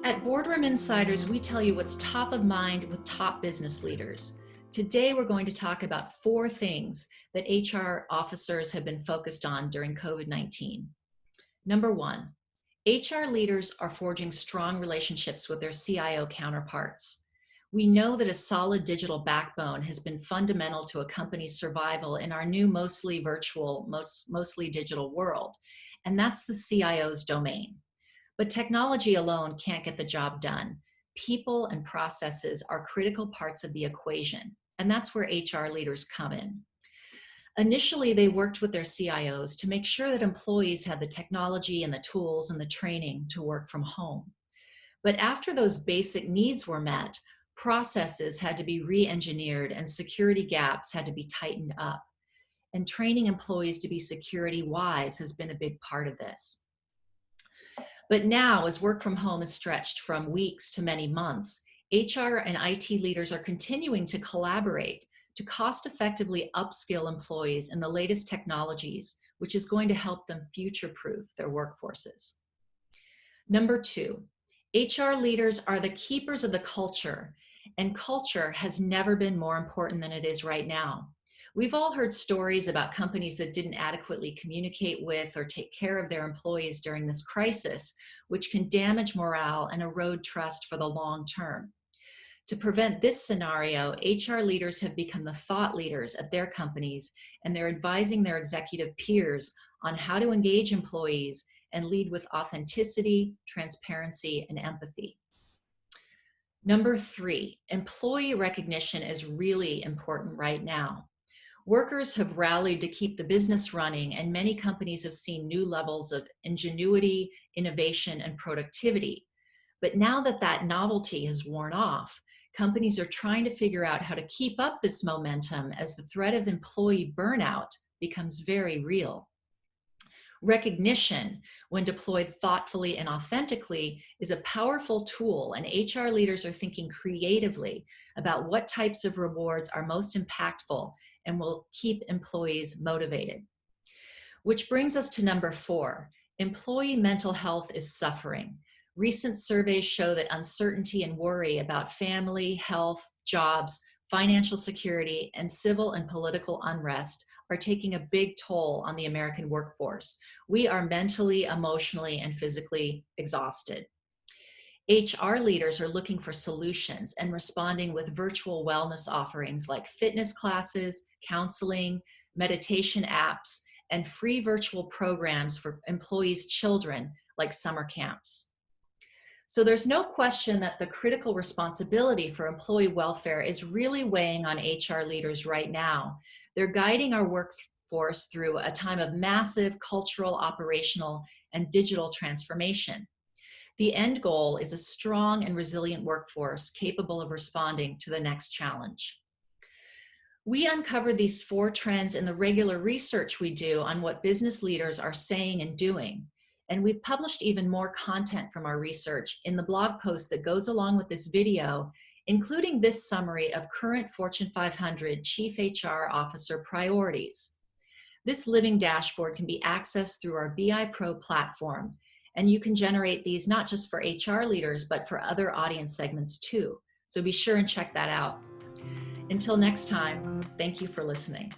At Boardroom Insiders, we tell you what's top of mind with top business leaders. Today, we're going to talk about 4 things that HR officers have been focused on during COVID-19. Number 1, HR leaders are forging strong relationships with their CIO counterparts. We know that a solid digital backbone has been fundamental to a company's survival in our new mostly virtual, mostly digital world, and that's the CIO's domain. But technology alone can't get the job done. People and processes are critical parts of the equation, and that's where HR leaders come in. Initially, they worked with their CIOs to make sure that employees had the technology and the tools and the training to work from home. But after those basic needs were met, processes had to be re-engineered and security gaps had to be tightened up. And training employees to be security wise has been a big part of this. But now, as work from home is stretched from weeks to many months, HR and IT leaders are continuing to collaborate to cost-effectively upskill employees in the latest technologies, which is going to help them future-proof their workforces. Number 2, HR leaders are the keepers of the culture, and culture has never been more important than it is right now. We've all heard stories about companies that didn't adequately communicate with or take care of their employees during this crisis, which can damage morale and erode trust for the long term. To prevent this scenario, HR leaders have become the thought leaders at their companies, and they're advising their executive peers on how to engage employees and lead with authenticity, transparency, and empathy. Number 3, employee recognition is really important right now. Workers have rallied to keep the business running, and many companies have seen new levels of ingenuity, innovation, and productivity. But now that that novelty has worn off, companies are trying to figure out how to keep up this momentum as the threat of employee burnout becomes very real. Recognition, when deployed thoughtfully and authentically, is a powerful tool, and HR leaders are thinking creatively about what types of rewards are most impactful and will keep employees motivated. Which brings us to number 4, employee mental health is suffering. Recent surveys show that uncertainty and worry about family, health, jobs, financial security, and civil and political unrest are taking a big toll on the American workforce. We are mentally, emotionally, and physically exhausted. HR leaders are looking for solutions and responding with virtual wellness offerings like fitness classes, counseling, meditation apps, and free virtual programs for employees' children like summer camps. So there's no question that the critical responsibility for employee welfare is really weighing on HR leaders right now. They're guiding our workforce through a time of massive cultural, operational, and digital transformation. The end goal is a strong and resilient workforce capable of responding to the next challenge. We uncovered these 4 trends in the regular research we do on what business leaders are saying and doing. And we've published even more content from our research in the blog post that goes along with this video, including this summary of current Fortune 500 Chief HR Officer priorities. This living dashboard can be accessed through our BI Pro platform, and you can generate these not just for HR leaders, but for other audience segments too. So be sure and check that out. Until next time, thank you for listening.